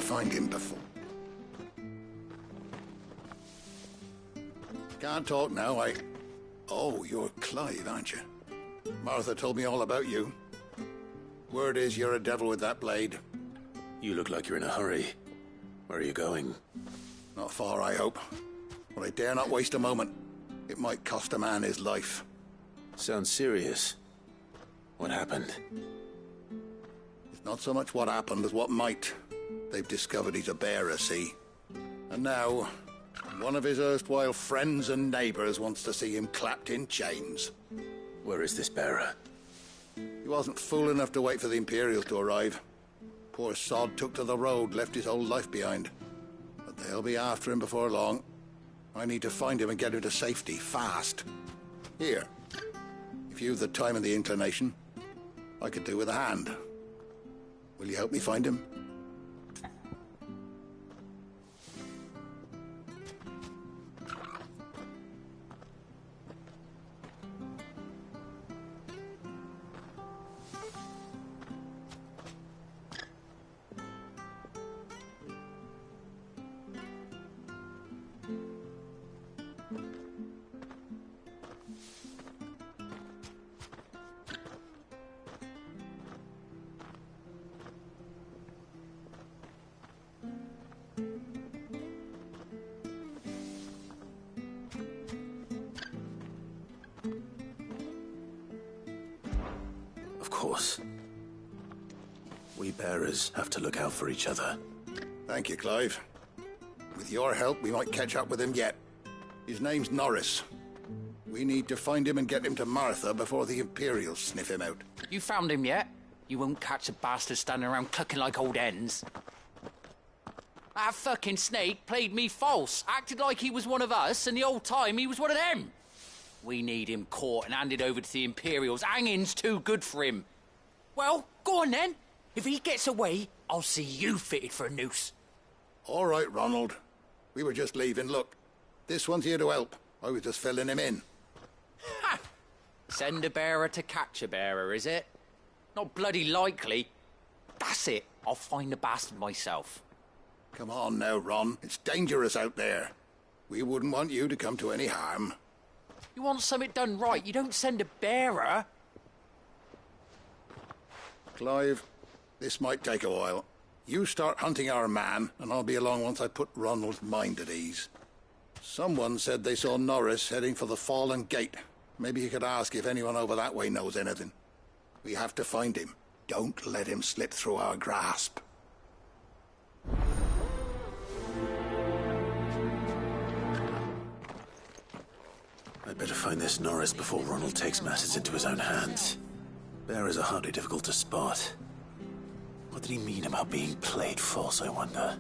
find him before... Can't talk now, Oh, you're Clive, aren't you? Martha told me all about you. Word is you're a devil with that blade. You look like you're in a hurry. Where are you going? Not far, I hope. But I dare not waste a moment. It might cost a man his life. Sounds serious. What happened? It's not so much what happened as what might. They've discovered he's a bearer, see? And now, one of his erstwhile friends and neighbours wants to see him clapped in chains. Where is this bearer? He wasn't fool enough to wait for the Imperials to arrive. Poor sod took to the road, left his whole life behind. But they'll be after him before long. I need to find him and get him to safety, fast. Here, if you've the time and the inclination, I could do with a hand. Will you help me find him? Of course. We bearers have to look out for each other. Thank you, Clive. With your help, we might catch up with him yet. His name's Norris. We need to find him and get him to Martha before the Imperials sniff him out. You found him yet? You won't catch a bastard standing around clucking like old hens. That fucking snake played me false, acted like he was one of us, and the whole time he was one of them. We need him caught and handed over to the Imperials. Hanging's too good for him. Well, go on then. If he gets away, I'll see you fitted for a noose. All right, Ronald. We were just leaving. Look, this one's here to help. I was just filling him in. Ha! Send a bearer to catch a bearer, is it? Not bloody likely. That's it. I'll find the bastard myself. Come on now, Ron. It's dangerous out there. We wouldn't want you to come to any harm. You want something done right, you don't send a bearer. Clive, this might take a while. You start hunting our man, and I'll be along once I put Ronald's mind at ease. Someone said they saw Norris heading for the Fallen Gate. Maybe you could ask if anyone over that way knows anything. We have to find him. Don't let him slip through our grasp. I'd better find this Norris before Ronald takes matters into his own hands. Bearers are hardly difficult to spot. What did he mean about being played false, I wonder?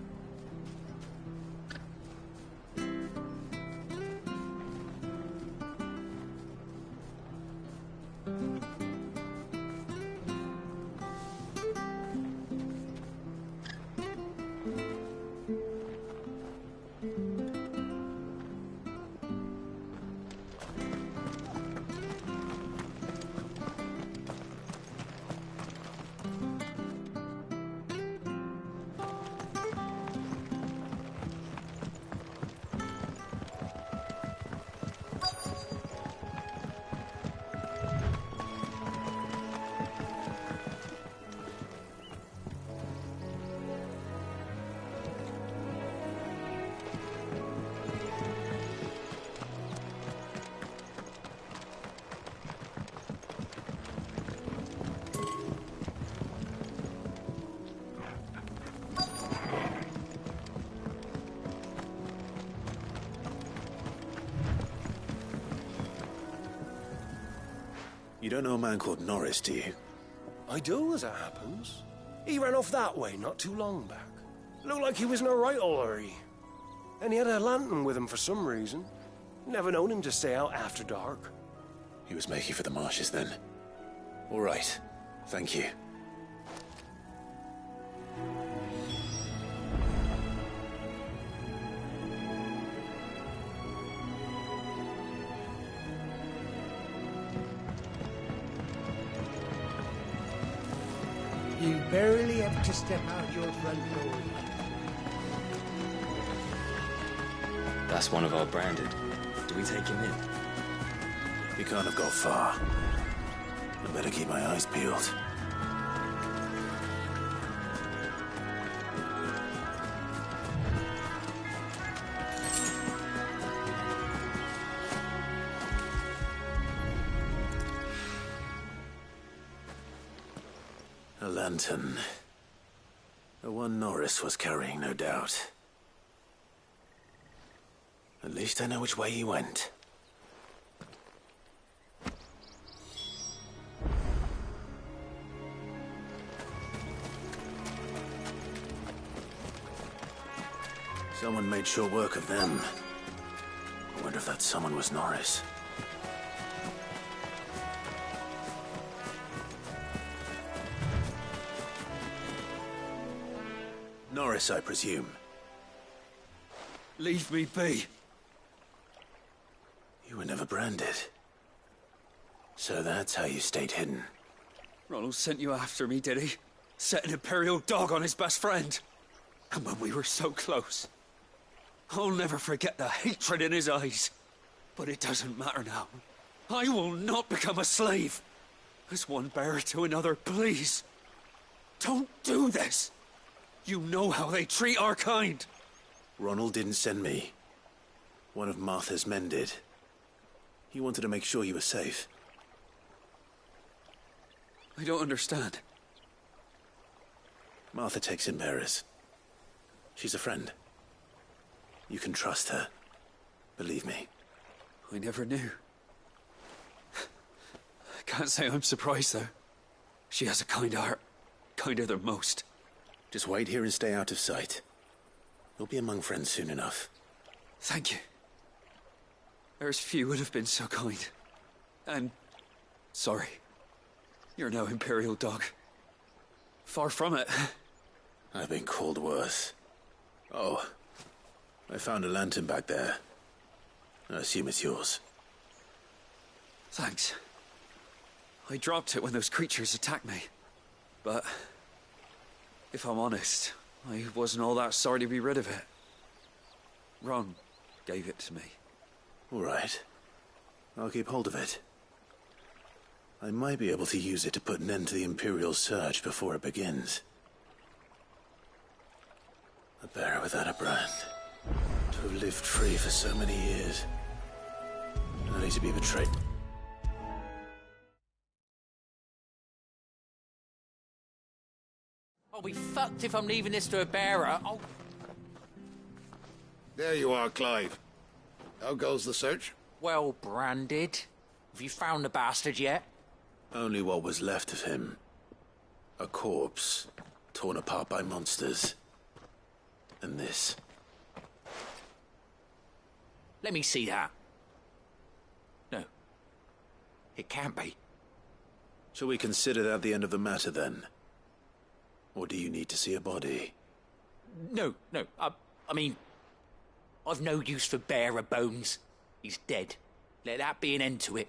You don't know a man called Norris, do you? I do, as it happens. He ran off that way not too long back. Looked like he was in a right hurry. And he had a lantern with him for some reason. Never known him to stay out after dark. He was making for the marshes then. All right. Thank you. You barely have to step out your front door. That's one of our branded. Do we take him in? He can't have got far. I better keep my eyes peeled. A lantern. The one Norris was carrying, no doubt. At least I know which way he went. Someone made short work of them. I wonder if that someone was Norris. Norris, I presume. Leave me be. You were never branded. So that's how you stayed hidden. Ronald sent you after me, did he? Set an Imperial dog on his best friend. And when we were so close. I'll never forget the hatred in his eyes. But it doesn't matter now. I will not become a slave. As one bearer to another, please. Don't do this. You know how they treat our kind. Ronald didn't send me. One of Martha's men did. He wanted to make sure you were safe. I don't understand. Martha takes in bearers. She's a friend. You can trust her. Believe me. I never knew. I can't say I'm surprised, though. She has a kind heart. Kinder than most. Just wait here and stay out of sight. You'll be among friends soon enough. Thank you. There's few would have been so kind. And... sorry. You're no Imperial dog. Far from it. I've been called worse. Oh. I found a lantern back there. I assume it's yours. Thanks. I dropped it when those creatures attacked me. But... if I'm honest, I wasn't all that sorry to be rid of it. Ron gave it to me. All right. I'll keep hold of it. I might be able to use it to put an end to the Imperial surge before it begins. A bearer without a brand. To have lived free for so many years. Only to be betrayed. I'll be fucked if I'm leaving this to a bearer. Oh. There you are, Clive. How goes the search? Well branded. Have you found the bastard yet? Only what was left of him. A corpse, torn apart by monsters. And this. Let me see that. No. It can't be. Shall we consider that the end of the matter, then? Or do you need to see a body? No. I mean... I've no use for bearer bones. He's dead. Let that be an end to it.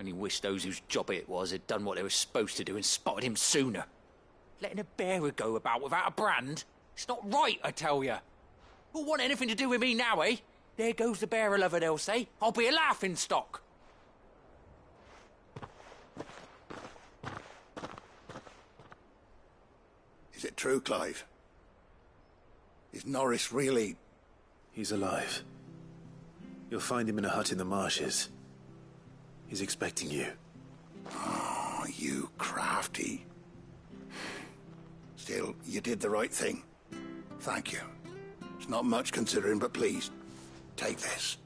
Only wish those whose job it was had done what they were supposed to do and spotted him sooner. Letting a bearer go about without a brand? It's not right, I tell you. Who'll want anything to do with me now, eh? There goes the bearer lover, they'll say. I'll be a laughing stock. Is it true, Clive? Is Norris really... He's alive. You'll find him in a hut in the marshes. He's expecting you. Oh, you crafty. Still, you did the right thing. Thank you. It's not much considering, but please, take this.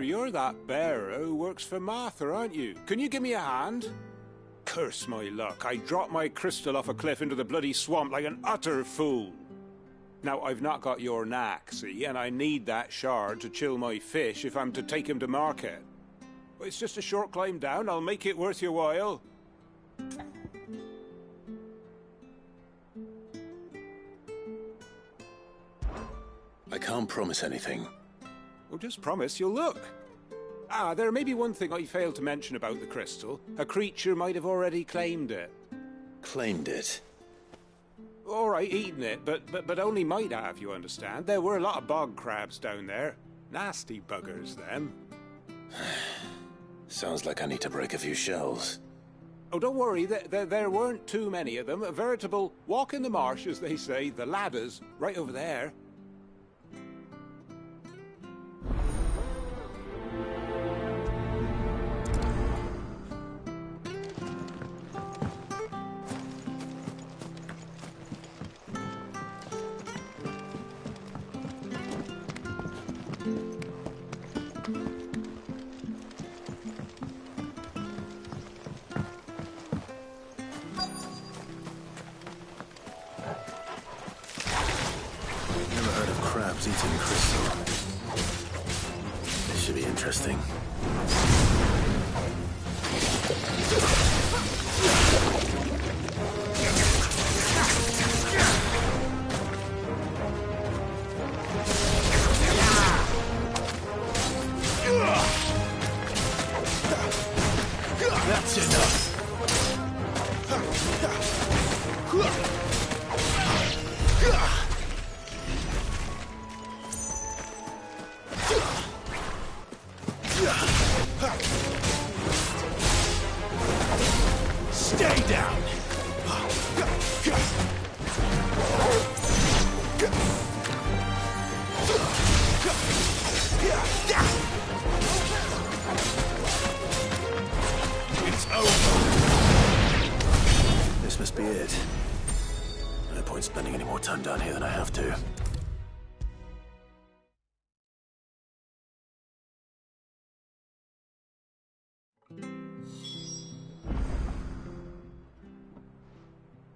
you're that bearer who works for Martha, aren't you? Can you give me a hand? Curse my luck, I dropped my crystal off a cliff into the bloody swamp like an utter fool. Now, I've not got your knack, see, and I need that shard to chill my fish if I'm to take him to market. But it's just a short climb down, I'll make it worth your while. I can't promise anything. Well, just promise you'll look. Ah, there may be one thing I failed to mention about the crystal. A creature might have already claimed it. Claimed it? All right, eaten it, but only might have, you understand. There were a lot of bog crabs down there. Nasty buggers, them. Sounds like I need to break a few shells. Oh, don't worry, there weren't too many of them. A veritable walk in the marsh, as they say. The ladders, right over there. Crabs eating crystal. This should be interesting. That's enough. Stay down! It's over! This must be it. No point spending any more time down here than I have to.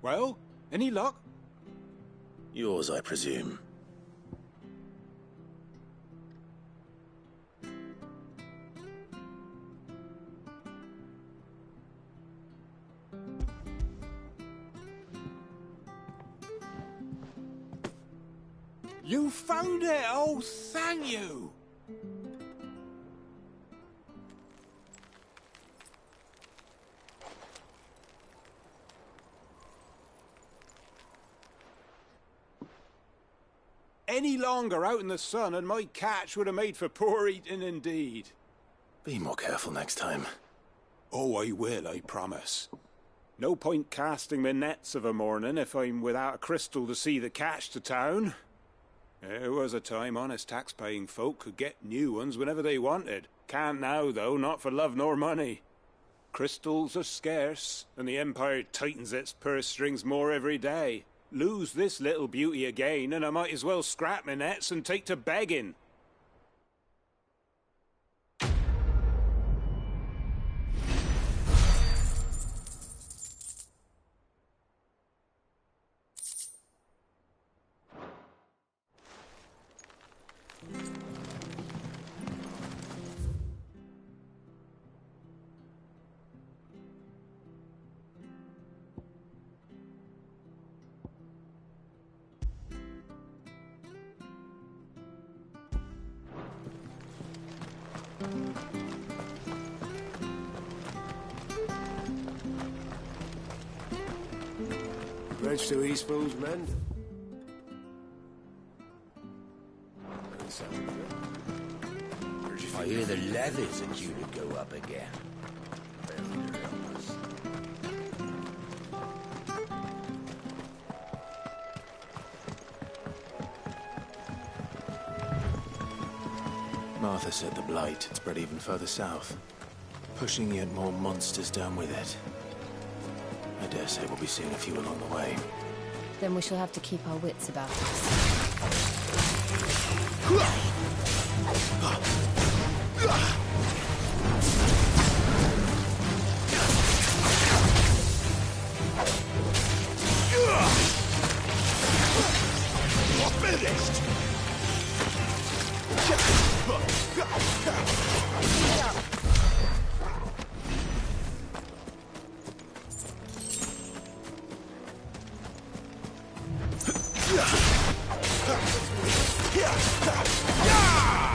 Well, any luck? Yours, I presume. You found it! Oh, thank you! Any longer out in the sun and my catch would have made for poor eating indeed. Be more careful next time. Oh, I will, I promise. No point casting my nets of a morning if I'm without a crystal to see the catch to town. There was a time honest tax-paying folk could get new ones whenever they wanted. Can't now, though, not for love nor money. Crystals are scarce, and the Empire tightens its purse strings more every day. Lose this little beauty again, and I might as well scrap my nets and take to begging. Bridge to East Fool's Mend. I hear the levies are due to go up again. Martha said the blight had spread even further south, pushing yet more monsters down with it. I dare say we'll be seeing a few along the way. Then we shall have to keep our wits about us. Finished!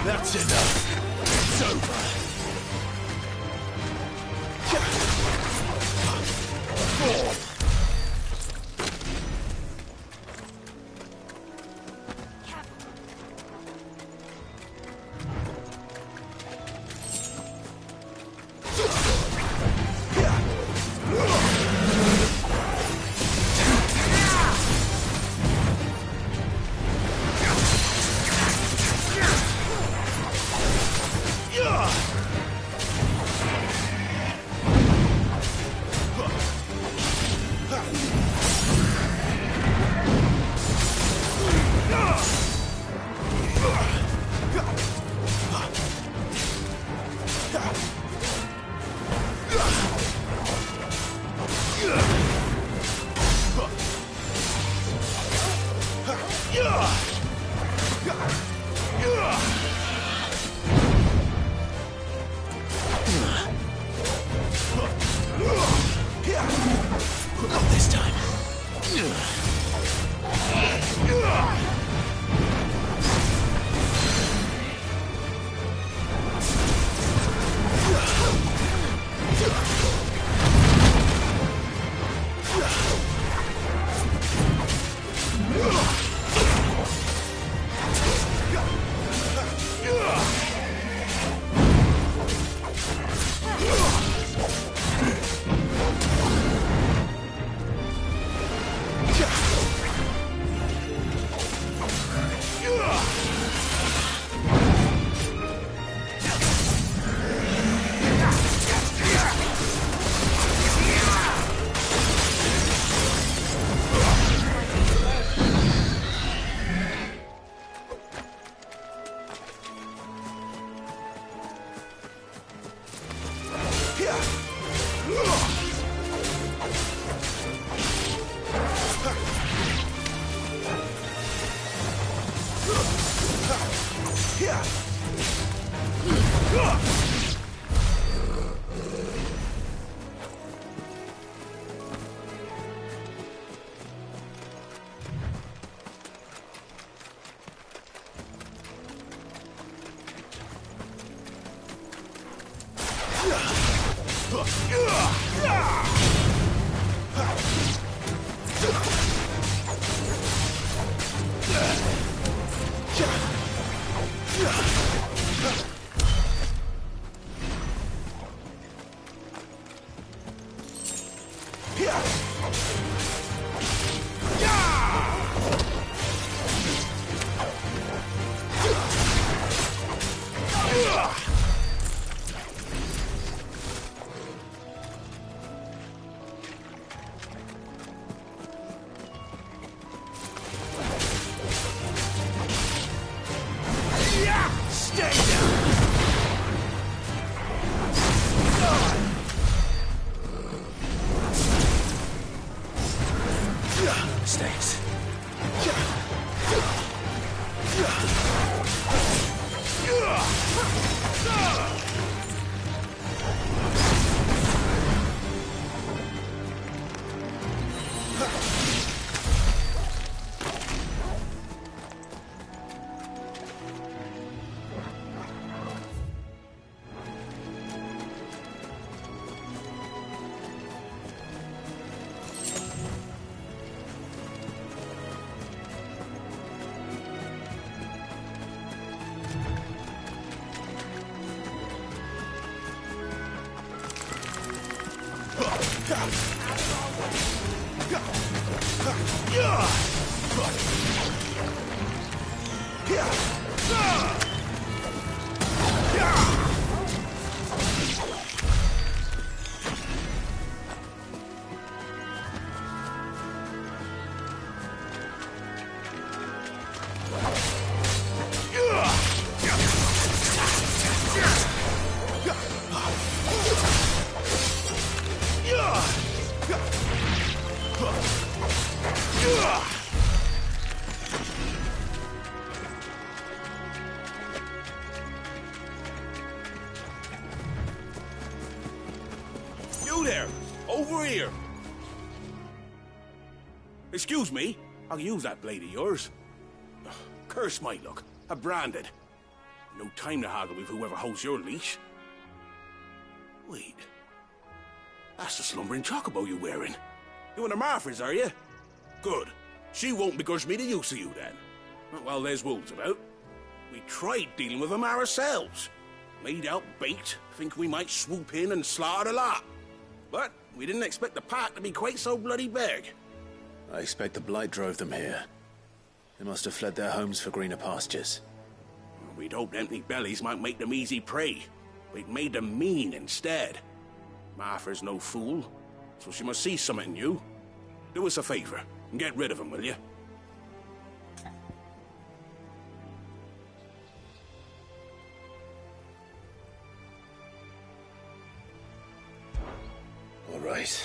That's enough. It's over. Not this time. Stays. over here! Excuse me, I'll use that blade of yours. Ugh, curse my luck. I'm branded. No time to haggle with whoever holds your leash. Wait. That's the slumbering chocobo you're wearing. You and the Marfors, are you? Good. She won't begrudge me the use of you, then. Not while there's wolves about. We tried dealing with them ourselves. Laid out bait, think we might swoop in and slaughter the lot. But we didn't expect the pack to be quite so bloody big. I expect the blight drove them here. They must have fled their homes for greener pastures. We'd hoped empty bellies might make them easy prey. We'd made them mean instead. Martha's no fool, so she must see something in you. Do us a favor and get rid of them, will you? All right.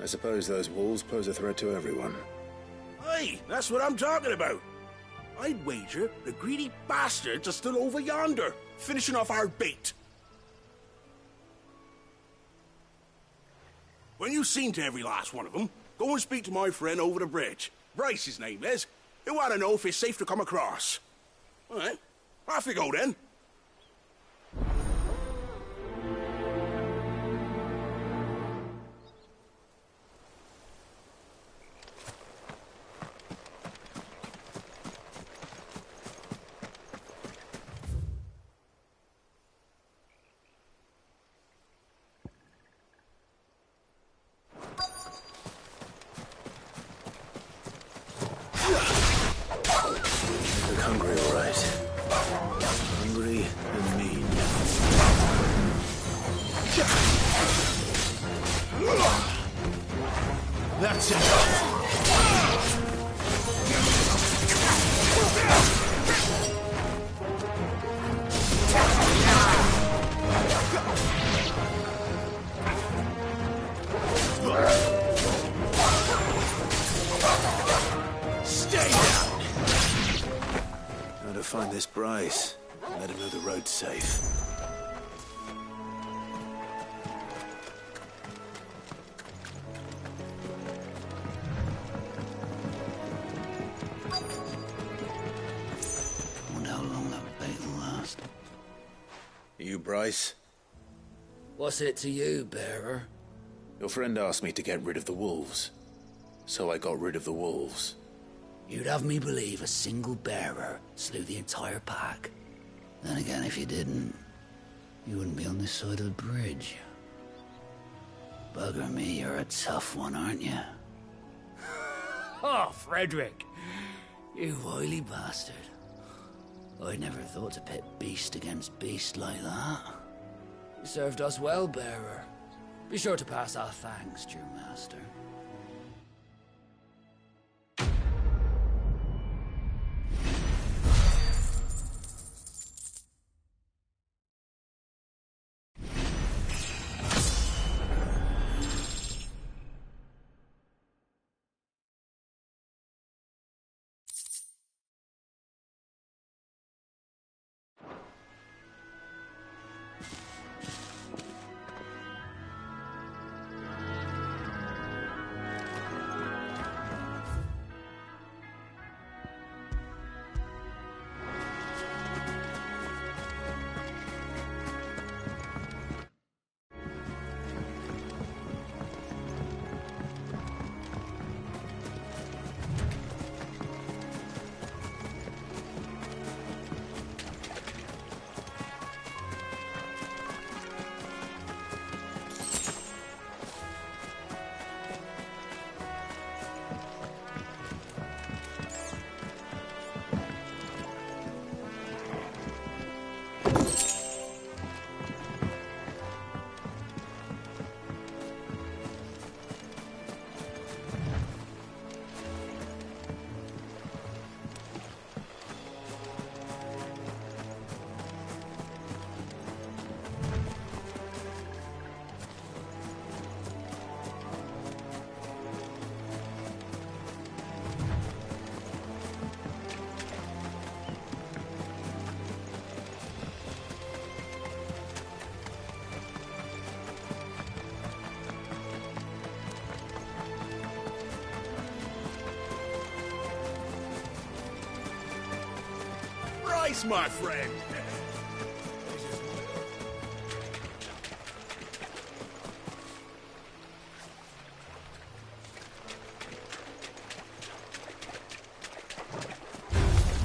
I suppose those wolves pose a threat to everyone. Aye, that's what I'm talking about. I'd wager the greedy bastards are still over yonder, finishing off our bait. When you've seen to every last one of them, go and speak to my friend over the bridge. Bryce, his name is. He'll want to know if it's safe to come across. All right, off you go then. Look hungry, all right. Hungry and mean. That's enough. Stay down! Now to find this Bryce and let him know the road's safe. Wonder how long that bait will last. You, Bryce? What's it to you, bearer? Your friend asked me to get rid of the wolves. So I got rid of the wolves. You'd have me believe a single bearer slew the entire pack. Then again, if you didn't, you wouldn't be on this side of the bridge. Bugger me, you're a tough one, aren't you? Oh, Frederick! You wily bastard. I never thought to pit beast against beast like that. You served us well, bearer. Be sure to pass our thanks to your master. nice, my friend.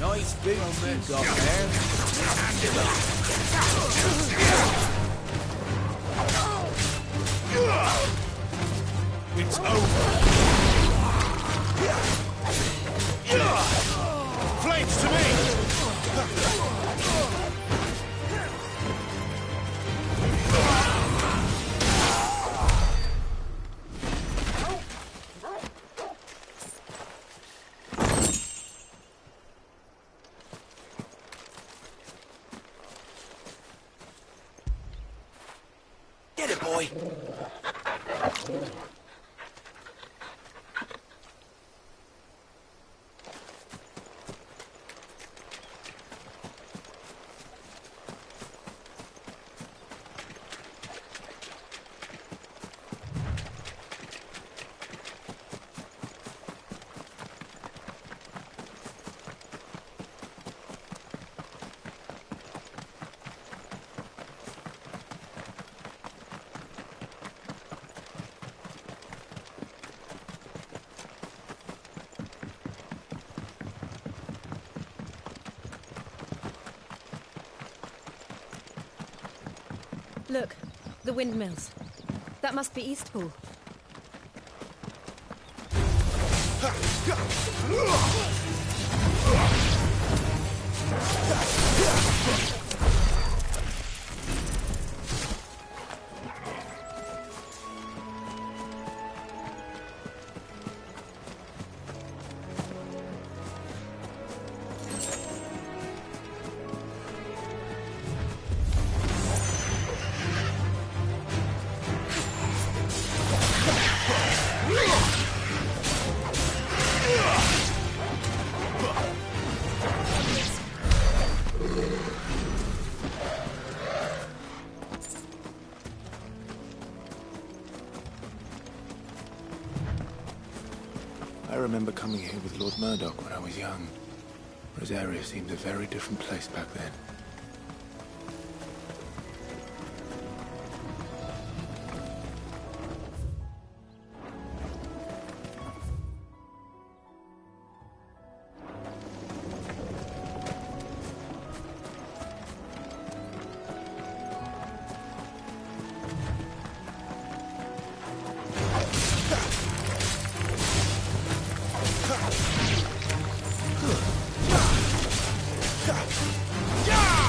Nice boots you got there. It's over. Flames to me! Get it, boy. Look, the windmills. That must be Eastpool. I remember coming here with Lord Murdoch when I was young. Rosaria seemed a very different place back then. Yeah!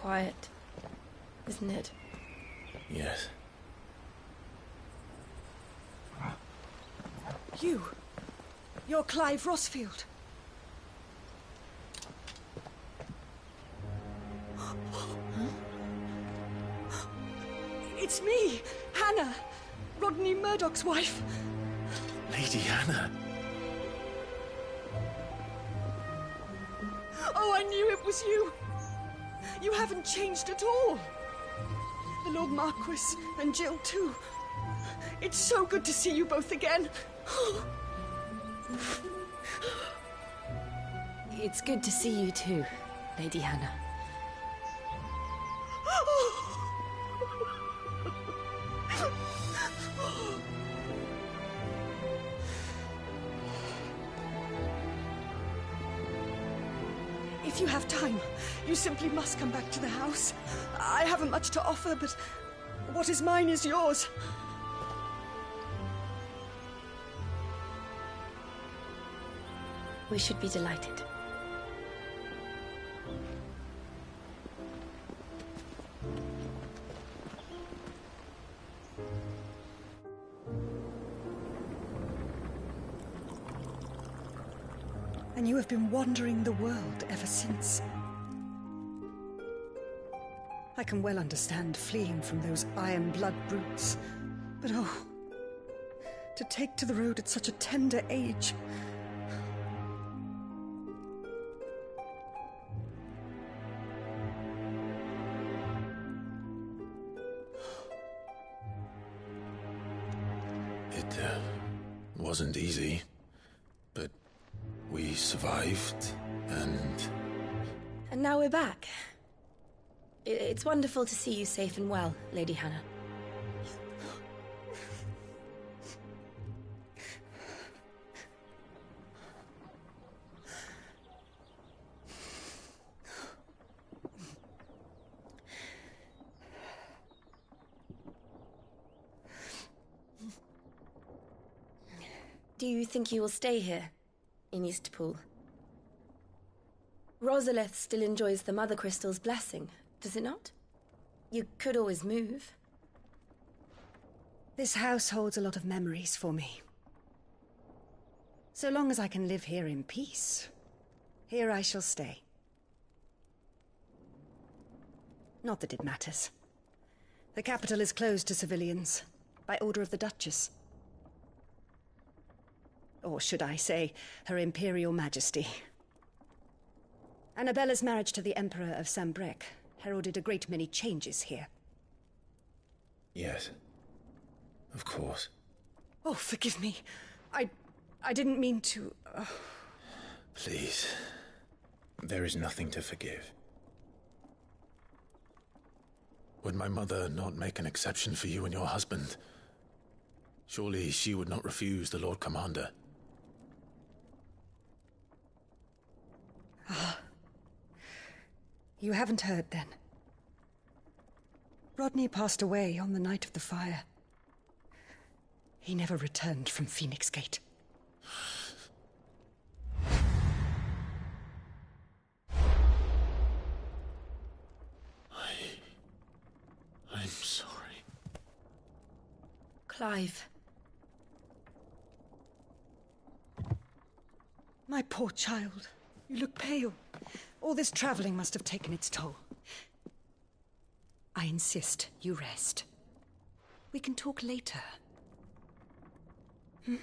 quiet, isn't it? Yes. You're Clive Rossfield. It's me, Hannah, Rodney Murdoch's wife. Lady Hannah. Oh, I knew it was you. You haven't changed at all. The Lord Marquis and Jill too. It's so good to see you both again. It's good to see you too, Lady Hannah. If you have time, you simply must come back to the house. I haven't much to offer, but what is mine is yours. We should be delighted. And you have been wandering the world ever since. I can well understand fleeing from those iron blood brutes. But oh, to take to the road at such a tender age. It wasn't easy, but we survived, and... And now we're back. It's wonderful to see you safe and well, Lady Hannah. Do you think you will stay here, in Eastpool? Rosalith still enjoys the Mother Crystal's blessing, does it not? You could always move. This house holds a lot of memories for me. So long as I can live here in peace, here I shall stay. Not that it matters. The capital is closed to civilians, by order of the Duchess. Or should I say, Her Imperial Majesty. Annabella's marriage to the Emperor of Sambrec heralded a great many changes here. Yes. Of course. Oh, forgive me. I didn't mean to... Please. There is nothing to forgive. Would my mother not make an exception for you and your husband? Surely she would not refuse the Lord Commander. Ah. You haven't heard, then. Rodney passed away on the night of the fire. He never returned from Phoenix Gate. I'm sorry. Clive. My poor child. You look pale. All this traveling must have taken its toll. I insist you rest. We can talk later. Hmm?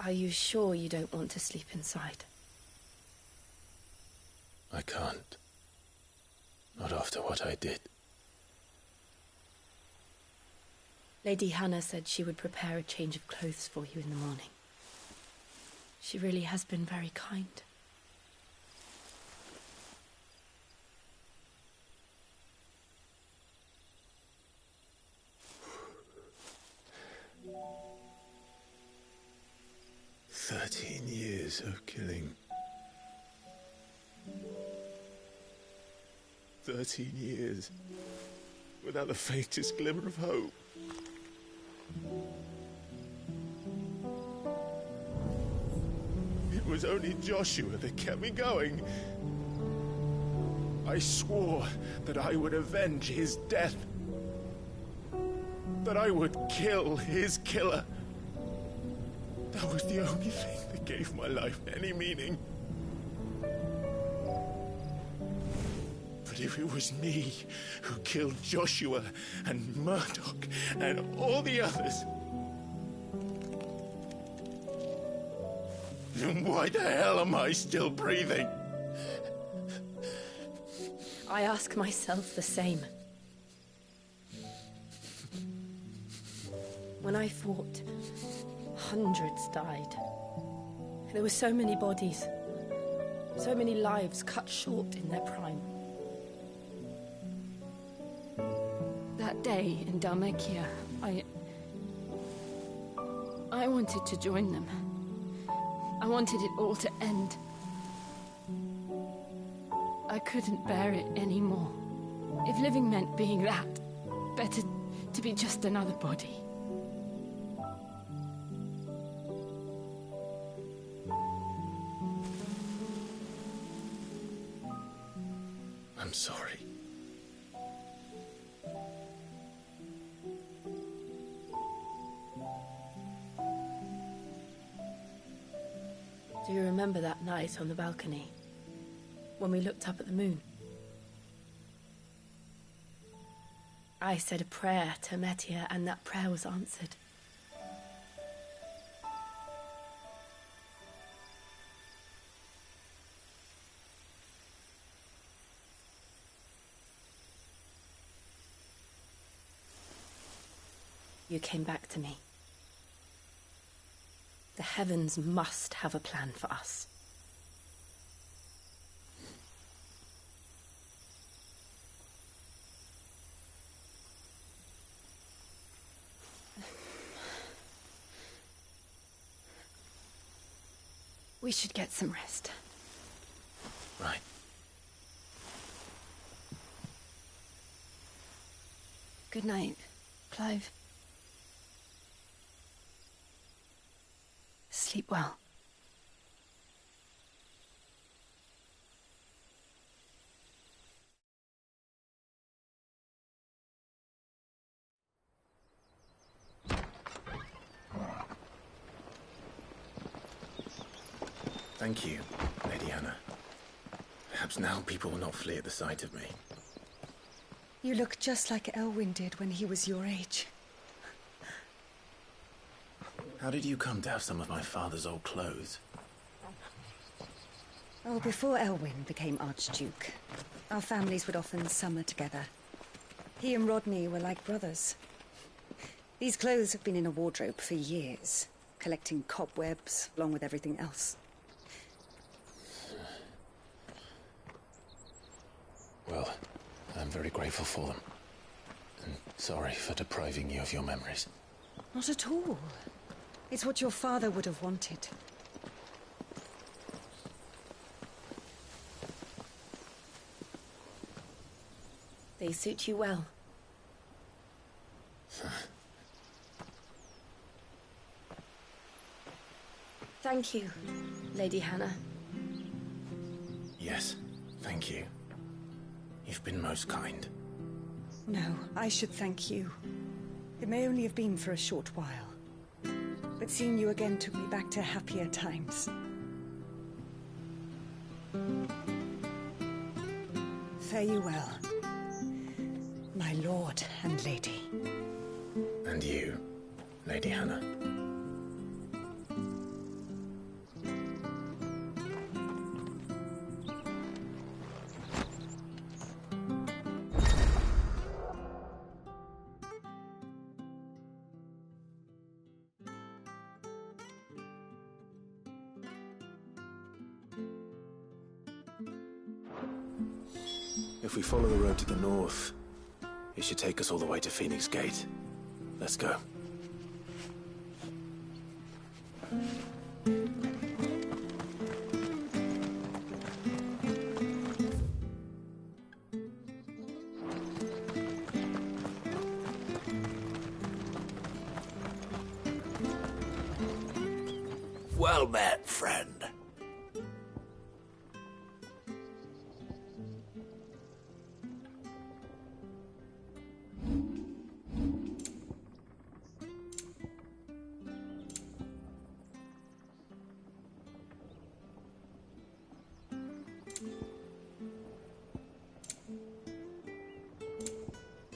Are you sure you don't want to sleep inside? I can't. Not after what I did. Lady Hannah said she would prepare a change of clothes for you in the morning. She really has been very kind. "13 years of killing. 13 years, without the faintest glimmer of hope. It was only Joshua that kept me going. I swore that I would avenge his death. That I would kill his killer. That was the only thing that gave my life any meaning. But if it was me who killed Joshua and Murdoch and all the others, then why the hell am I still breathing? I ask myself the same. When I fought, hundreds died. There were so many bodies, so many lives cut short in their prime. That day in Dalmekia, I wanted to join them. I wanted it all to end. I couldn't bear it anymore. If living meant being that, better to be just another body. I'm sorry. Do you remember that night on the balcony, when we looked up at the moon? I said a prayer to Metia, and that prayer was answered. You came back to me. The heavens must have a plan for us. We should get some rest. Right. Good night, Clive. Sleep well. Thank you, Lady Hannah. Perhaps now people will not flee at the sight of me. You look just like Elwyn did when he was your age. How did you come to have some of my father's old clothes? Oh, before Elwyn became Archduke, our families would often summer together. He and Rodney were like brothers. These clothes have been in a wardrobe for years, collecting cobwebs along with everything else. Well, I'm very grateful for them. And sorry for depriving you of your memories. Not at all. It's what your father would have wanted. They suit you well. Thank you, Lady Hannah. Yes, thank you. You've been most kind. No, I should thank you. It may only have been for a short while, but seeing you again took me back to happier times. Fare you well, my lord and lady. And you, Lady Hannah. If we follow the road to the north, it should take us all the way to Phoenix Gate. Let's go. Well met, friend.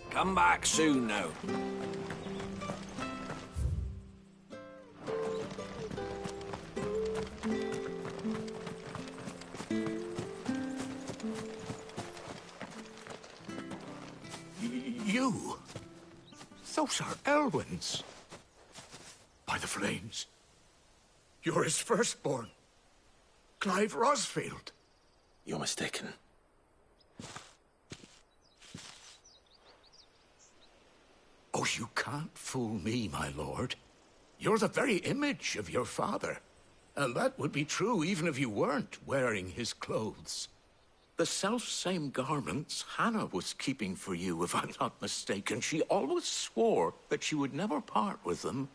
Come back soon now. You? Those are Elwyn's. By the flames. You're his firstborn. Clive Rosfield. You're mistaken. Oh, you can't fool me, my lord. You're the very image of your father. And that would be true even if you weren't wearing his clothes. The self-same garments Hannah was keeping for you, if I'm not mistaken. She always swore that she would never part with them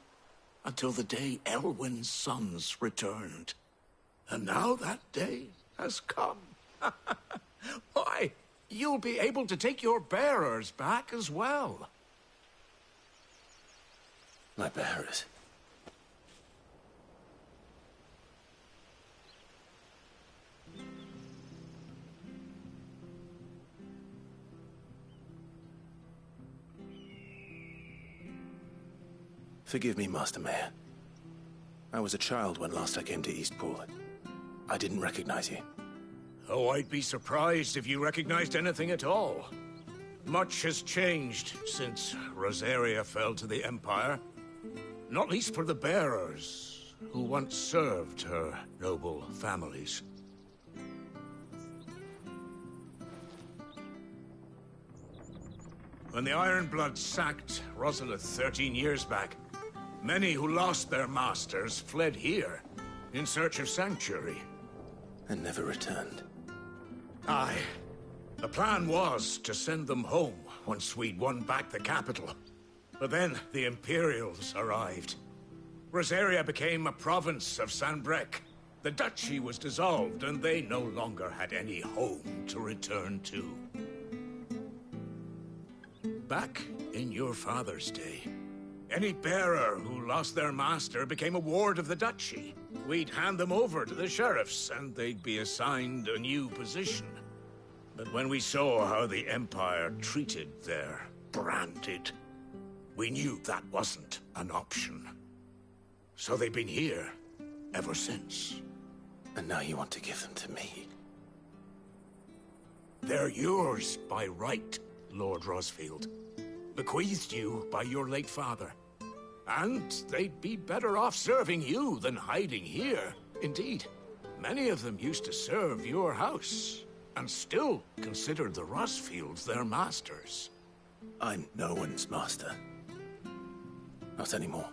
until the day Elwyn's sons returned. And now that day has come. Why, you'll be able to take your bearers back as well. My bearers? Forgive me, Master Mayor. I was a child when last I came to Eastpool. I didn't recognize you. Oh, I'd be surprised if you recognized anything at all. Much has changed since Rosaria fell to the Empire. Not least for the bearers, who once served her noble families. When the Ironbloods sacked Rosalith 13 years back, many who lost their masters fled here in search of sanctuary. And never returned. Aye. The plan was to send them home once we'd won back the capital. But then the Imperials arrived. Rosaria became a province of Sanbreque. The duchy was dissolved, and they no longer had any home to return to. Back in your father's day, any bearer who lost their master became a ward of the duchy. We'd hand them over to the sheriffs, and they'd be assigned a new position. But when we saw how the Empire treated their branded, we knew that wasn't an option. So they've been here ever since. And now you want to give them to me? They're yours by right, Lord Rosfield. Bequeathed you by your late father. And they'd be better off serving you than hiding here. Indeed, many of them used to serve your house, and still considered the Rosfields their masters. I'm no one's master. Not anymore.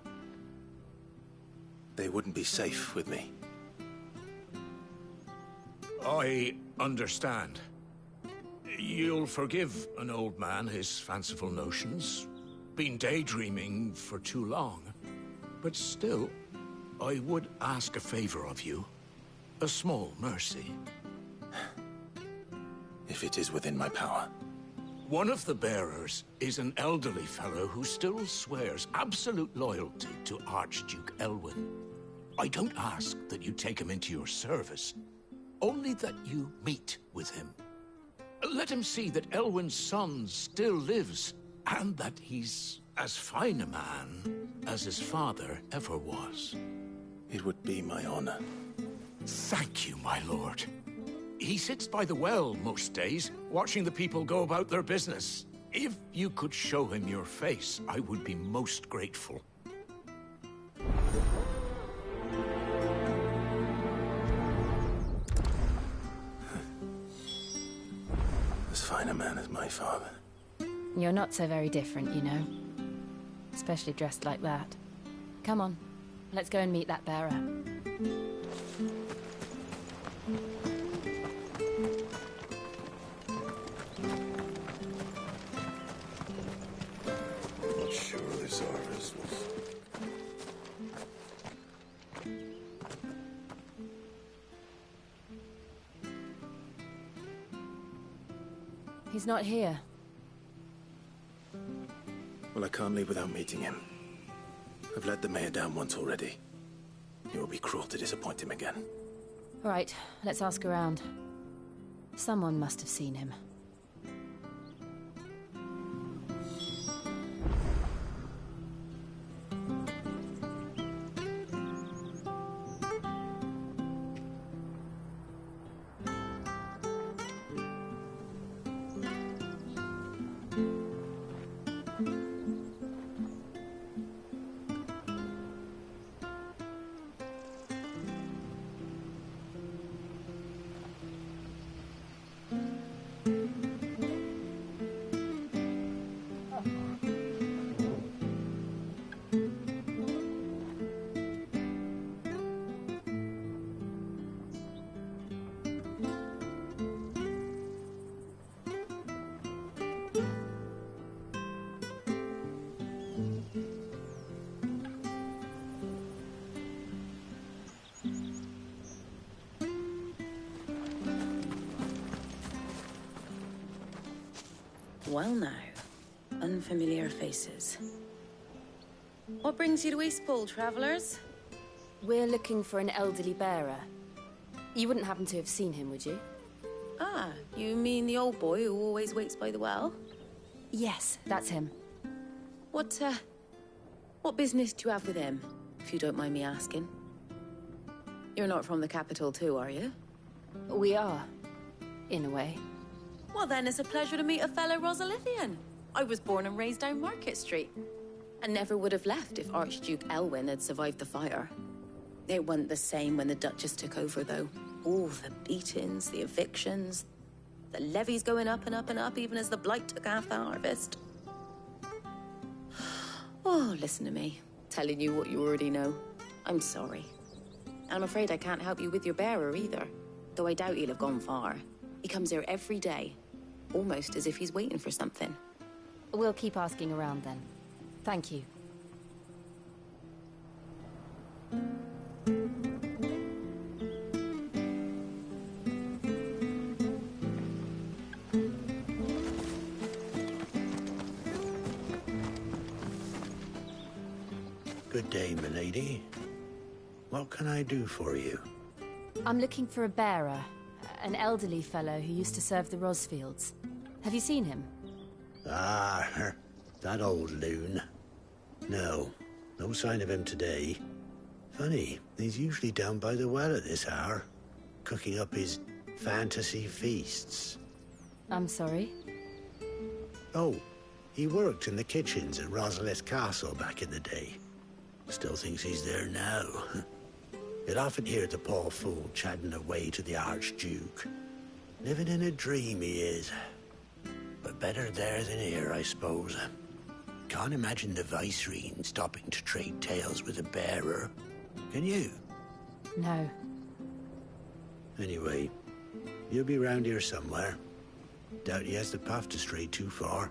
They wouldn't be safe with me. I understand. You'll forgive an old man his fanciful notions. Been daydreaming for too long. But still, I would ask a favor of you. A small mercy. If it is within my power. One of the bearers is an elderly fellow who still swears absolute loyalty to Archduke Elwyn. I don't ask that you take him into your service, only that you meet with him. Let him see that Elwyn's son still lives, and that he's as fine a man as his father ever was. It would be my honor. Thank you, my lord. He sits by the well most days, watching the people go about their business. If you could show him your face, I would be most grateful. As fine a man as my father. You're not so very different, you know. Especially dressed like that. Come on, let's go and meet that bearer. Not sure this Arvis was... He's not here. Well, I can't leave without meeting him. I've let the mayor down once already. It would be cruel to disappoint him again. All right, let's ask around. Someone must have seen him. Well now, unfamiliar faces. What brings you to Eastpool, travellers? We're looking for an elderly bearer. You wouldn't happen to have seen him, would you? Ah, you mean the old boy who always waits by the well? Yes, that's him. What business do you have with him, if you don't mind me asking? You're not from the capital too, are you? We are, in a way. Well then, it's a pleasure to meet a fellow Rosalithian. I was born and raised down Market Street. And never would have left if Archduke Elwyn had survived the fire. It wasn't the same when the Duchess took over, though. All the beatings, the evictions, the levies going up and up and up, even as the blight took half the harvest. Oh, listen to me, telling you what you already know. I'm sorry. And I'm afraid I can't help you with your bearer either, though I doubt he'll have gone far. He comes here every day, almost as if he's waiting for something. We'll keep asking around then. Thank you. Good day, milady. What can I do for you? I'm looking for a bearer. An elderly fellow who used to serve the Rosfields. Have you seen him? Ah, that old loon. No sign of him today. Funny, he's usually down by the well at this hour, cooking up his fantasy feasts. I'm sorry? Oh, he worked in the kitchens at Rosalith Castle back in the day. Still thinks he's there now. You'd often hear the poor fool chatting away to the Archduke. Living in a dream he is. But better there than here, I suppose. Can't imagine the Viceroy stopping to trade tales with a bearer. Can you? No. Anyway, he'll be round here somewhere. Doubt he has the path to stray too far.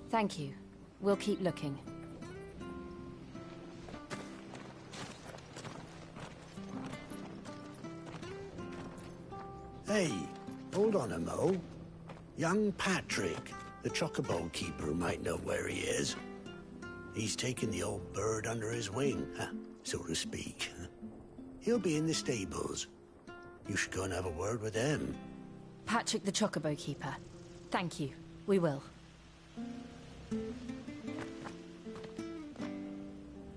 Thank you. We'll keep looking. Hey, hold on a mo. Young Patrick, the chocobo keeper, might know where he is. He's taken the old bird under his wing, so to speak. He'll be in the stables. You should go and have a word with him. Patrick the chocobo keeper. Thank you. We will.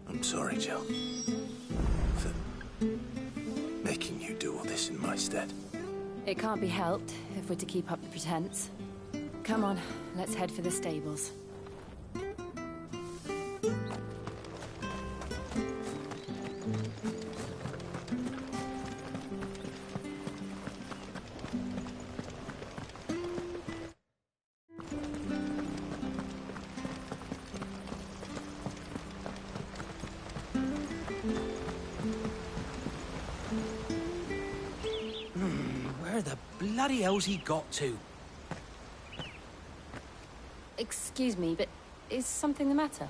I'm sorry, Jill. For making you do all this in my stead. It can't be helped if we're to keep up the pretense. Come on, let's head for the stables. Where the bloody hell's he got to? Excuse me, but is something the matter?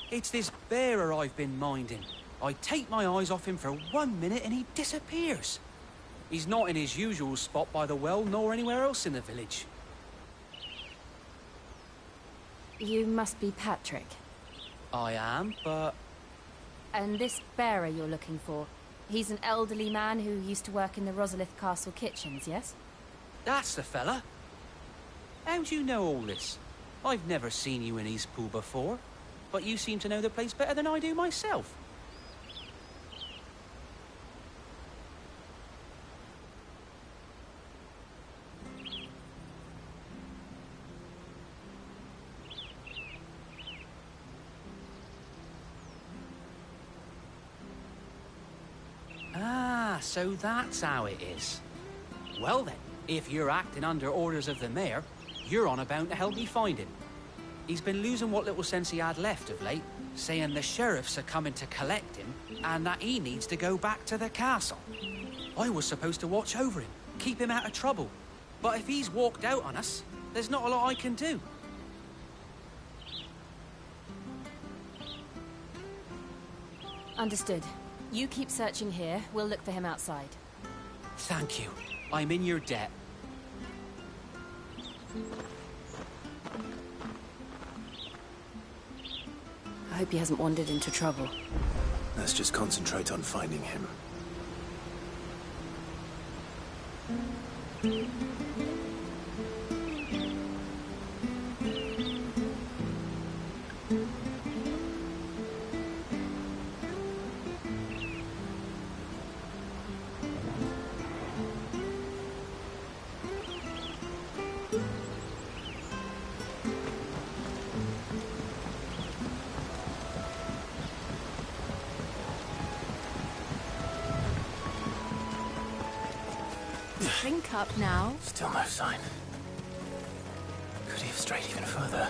It's this bearer I've been minding. I take my eyes off him for 1 minute and he disappears. He's not in his usual spot by the well, nor anywhere else in the village. You must be Patrick. I am, but... And this bearer you're looking for, he's an elderly man who used to work in the Rosalith Castle kitchens, yes? That's the fella. How'd you know all this? I've never seen you in Eastpool before, but you seem to know the place better than I do myself. Ah, so that's how it is. Well then, if you're acting under orders of the mayor, you're on about to help me find him. He's been losing what little sense he had left of late, saying the sheriffs are coming to collect him, and that he needs to go back to the castle. I was supposed to watch over him, keep him out of trouble. But if he's walked out on us, there's not a lot I can do. Understood. You keep searching here, we'll look for him outside. Thank you. I'm in your debt. I hope he hasn't wandered into trouble. Let's just concentrate on finding him. Drink up now. Still no sign. Could he have strayed even further?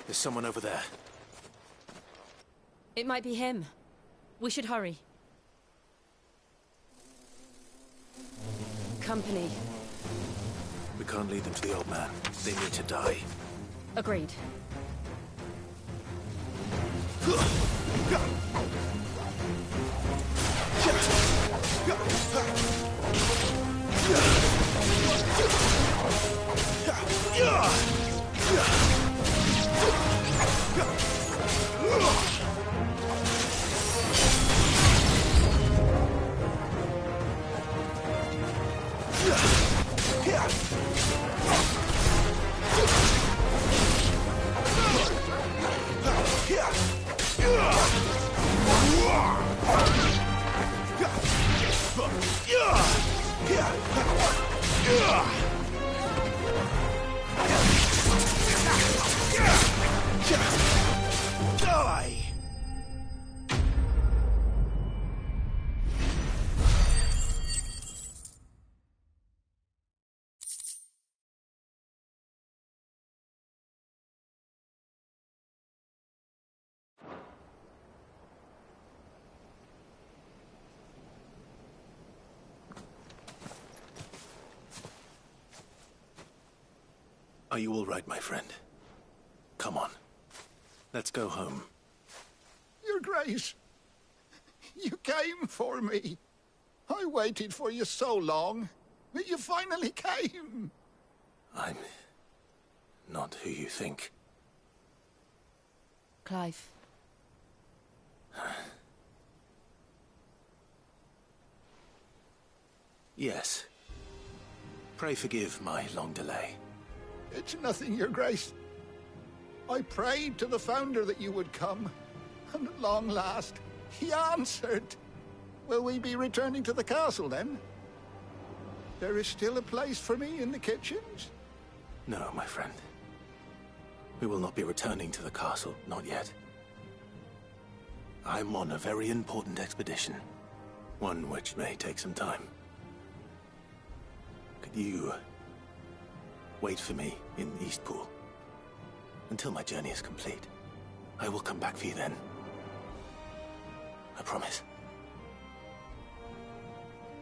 There's someone over there. It might be him. We should hurry. Company. We can't lead them to the old man. They need to die. Agreed. Are you all right, my friend? Come on. Let's go home. Your Grace, you came for me. I waited for you so long, but you finally came. I'm not who you think. Clive. Yes. Pray forgive my long delay. It's nothing, Your Grace. I prayed to the Founder that you would come, and at long last, he answered. Will we be returning to the castle, then? There is still a place for me in the kitchens? No, my friend. We will not be returning to the castle, not yet. I'm on a very important expedition, one which may take some time. Could you wait for me in Eastpool until my journey is complete? I will come back for you then. I promise.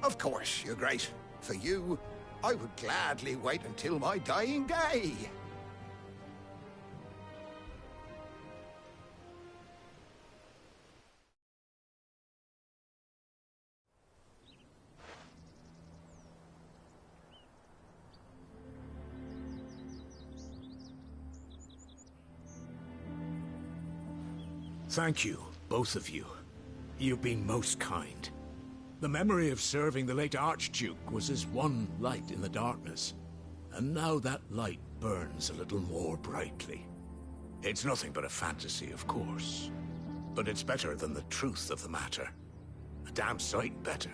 Of course, Your Grace. For you, I would gladly wait until my dying day. Thank you, both of you. You've been most kind. The memory of serving the late Archduke was as one light in the darkness, and now that light burns a little more brightly. It's nothing but a fantasy, of course, but it's better than the truth of the matter. A damn sight better.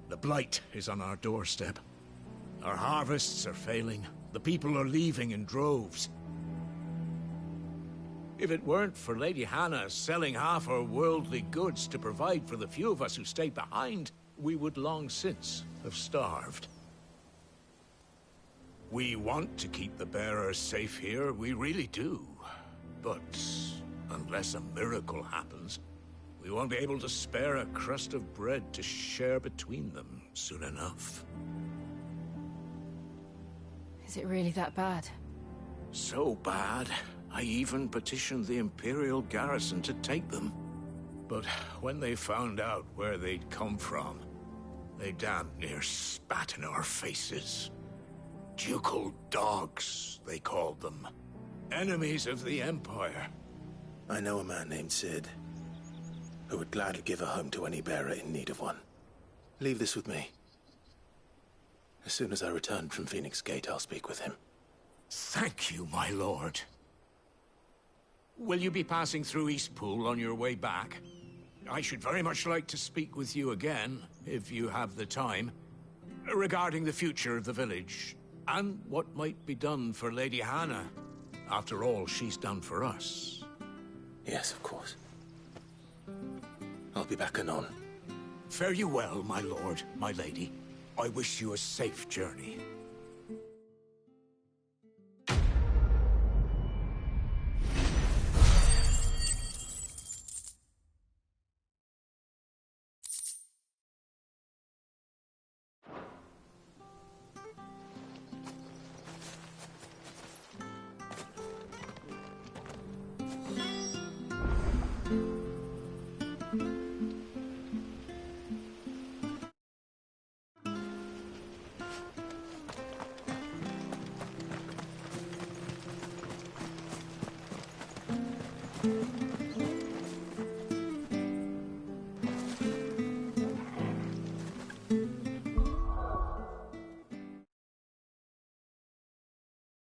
The blight is on our doorstep. Our harvests are failing. The people are leaving in droves. If it weren't for Lady Hannah selling half her worldly goods to provide for the few of us who stayed behind, we would long since have starved. We want to keep the bearers safe here, we really do. But unless a miracle happens, we won't be able to spare a crust of bread to share between them soon enough. Is it really that bad? So bad, I even petitioned the Imperial garrison to take them. But when they found out where they'd come from, they damn near spat in our faces. Ducal dogs, they called them. Enemies of the Empire. I know a man named Sid, who would gladly give a home to any bearer in need of one. Leave this with me. As soon as I return from Phoenix Gate, I'll speak with him. Thank you, my lord. Will you be passing through Eastpool on your way back? I should very much like to speak with you again, if you have the time, regarding the future of the village, and what might be done for Lady Hannah. After all she's done for us. Yes, of course. I'll be back anon. Fare you well, my lord, my lady. I wish you a safe journey.